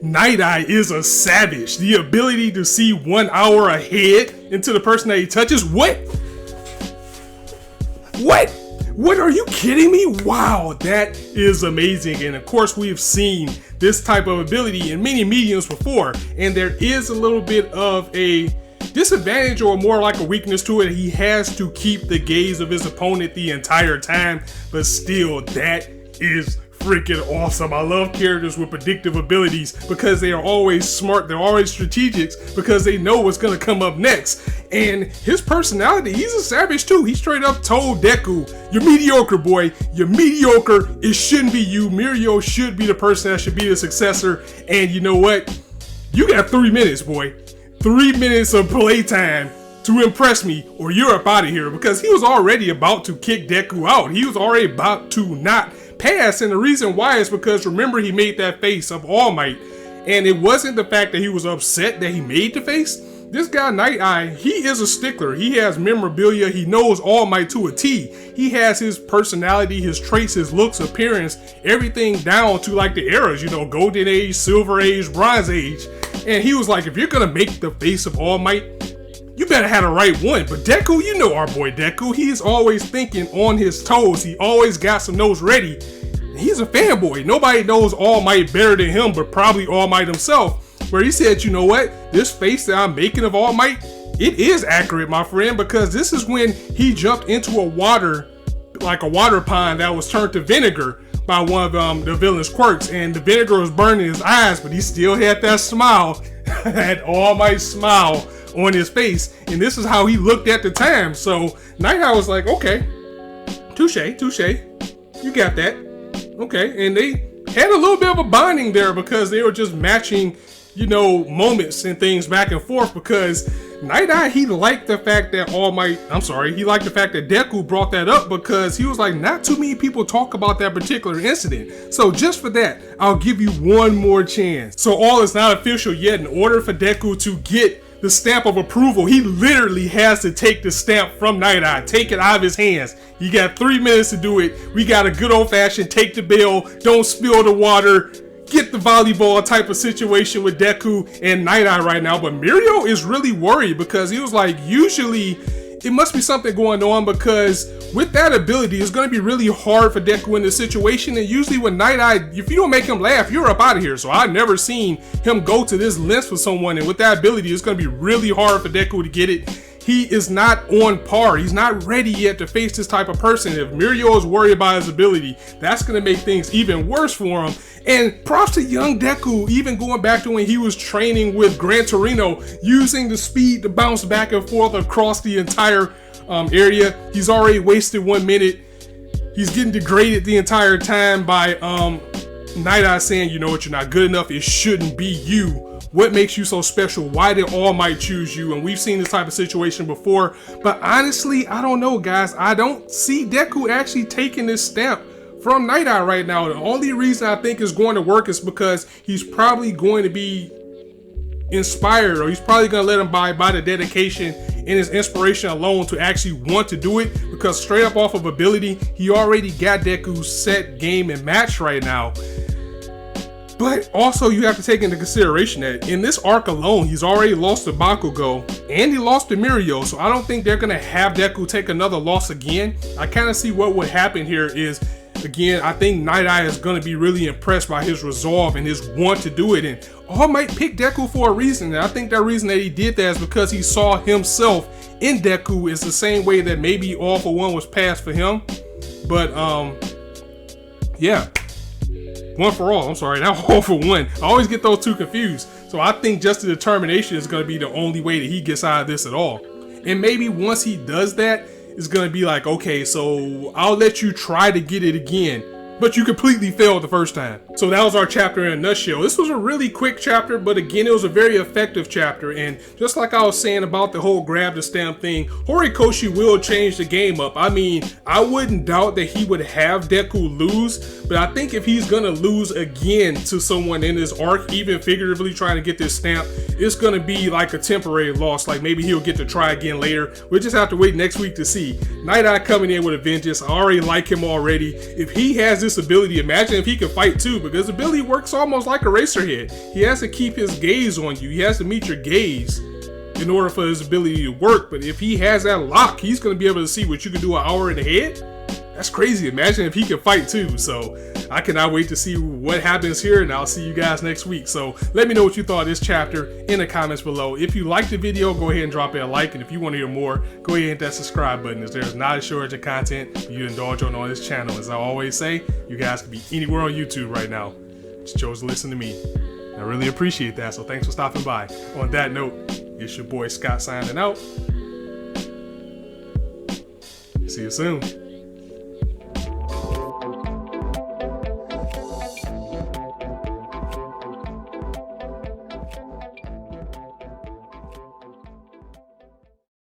Nighteye is a savage. The ability to see 1 hour ahead into the person that he touches. What? What, are you kidding me? Wow, that is amazing. And of course, we've seen this type of ability in many mediums before, and there is a little bit of a disadvantage, or more like a weakness to it. He has to keep the gaze of his opponent the entire time, but still, that is freaking awesome. I love characters with predictive abilities because they are always smart, they're always strategics because they know what's gonna come up next. And his personality, he's a savage too. He straight up told Deku, "You're mediocre, boy. You're mediocre. It shouldn't be you. Mirio should be the person that should be the successor. And you know what? You got 3 minutes, boy. 3 minutes of playtime to impress me, or you're up out of here." Because he was already about to kick Deku out. He was already about to not pass, and the reason why is because, remember, he made that face of All Might, and it wasn't the fact that he was upset that he made the face. This guy Nighteye, he is a stickler. He has memorabilia. He knows All Might to a T. He has his personality, his traits, his looks, appearance, everything down to like the eras, you know, Golden Age, Silver Age, Bronze Age. And he was like, if you're gonna make the face of All Might, you better have the right one. But Deku, you know our boy Deku, he's always thinking on his toes. He always got some notes ready. He's a fanboy. Nobody knows All Might better than him, but probably All Might himself. Where he said, you know what? This face that I'm making of All Might, it is accurate, my friend, because this is when he jumped into a water, like a water pond that was turned to vinegar by one of the villain's quirks, and the vinegar was burning his eyes, but he still had that smile, that All Might smile on his face, and this is how he looked at the time. So Nighteye was like, okay, touche, you got that, okay. And they had a little bit of a bonding there because they were just matching, you know, moments and things back and forth, because Nighteye, he liked the fact that he liked the fact that Deku brought that up, because he was like, not too many people talk about that particular incident. So just for that, I'll give you one more chance. So all is not official yet. In order for Deku to get the stamp of approval, he literally has to take the stamp from Nighteye, take it out of his hands. You got 3 minutes to do it. We got a good old fashioned take the bell, don't spill the water, get the volleyball type of situation with Deku and Nighteye right now. But Mirio is really worried because he was like, usually it must be something going on, because with that ability, it's going to be really hard for Deku in this situation. And usually with Nighteye, if you don't make him laugh, you're up out of here. So I've never seen him go to this length with someone. And with that ability, it's going to be really hard for Deku to get it. He is not on par. He's not ready yet to face this type of person. If Mirio is worried about his ability, that's going to make things even worse for him. And props to young Deku, even going back to when he was training with Gran Torino, using the speed to bounce back and forth across the entire area. He's already wasted 1 minute. He's getting degraded the entire time by Nighteye saying, you know what, you're not good enough. It shouldn't be you. What makes you so special? Why did All Might choose you? And we've seen this type of situation before. But honestly, I don't know, guys. I don't see Deku actually taking this stamp from Nighteye right now. The only reason I think it's going to work is because he's probably going to be inspired, or he's probably going to let him by the dedication and his inspiration alone to actually want to do it, because straight up off of ability, he already got Deku's set, game, and match right now. But also, you have to take into consideration that in this arc alone, he's already lost to Bakugo and he lost to Mirio. So I don't think they're going to have Deku take another loss again. I kind of see what would happen here is, again, I think Nighteye is going to be really impressed by his resolve and his want to do it. And All Might pick Deku for a reason. And I think that reason that he did that is because he saw himself in Deku is the same way that maybe All for One was passed for him. But, yeah. One for All, I'm sorry, not All for One. I always get those two confused. So I think just the determination is going to be the only way that he gets out of this at all. And maybe once he does that, it's going to be like, okay, so I'll let you try to get it again, but you completely failed the first time. So that was our chapter in a nutshell. This was a really quick chapter, but again, it was a very effective chapter. And just like I was saying about the whole grab the stamp thing, Horikoshi will change the game up. I mean, I wouldn't doubt that he would have Deku lose, but I think if he's gonna lose again to someone in this arc, even figuratively trying to get this stamp, it's gonna be like a temporary loss. Like maybe he'll get to try again later. We'll just have to wait next week to see. Nighteye coming in with a vengeance. I already like him already. If he has this this ability, imagine if he could fight too, because the ability works almost like a racer head. He has to keep his gaze on you. He has to meet your gaze in order for his ability to work. But if he has that lock, he's going to be able to see what you can do an hour ahead. That's crazy. Imagine if he can fight too. So I cannot wait to see what happens here, and I'll see you guys next week. So let me know what you thought of this chapter in the comments below. If you liked the video, go ahead and drop it a like, and if you want to hear more, go ahead and hit that subscribe button, as there's not a shortage of content you indulge on this channel. As I always say, you guys can be anywhere on YouTube right now. Just chose to listen to me. I really appreciate that, so thanks for stopping by. On that note, it's your boy Scott signing out. See you soon.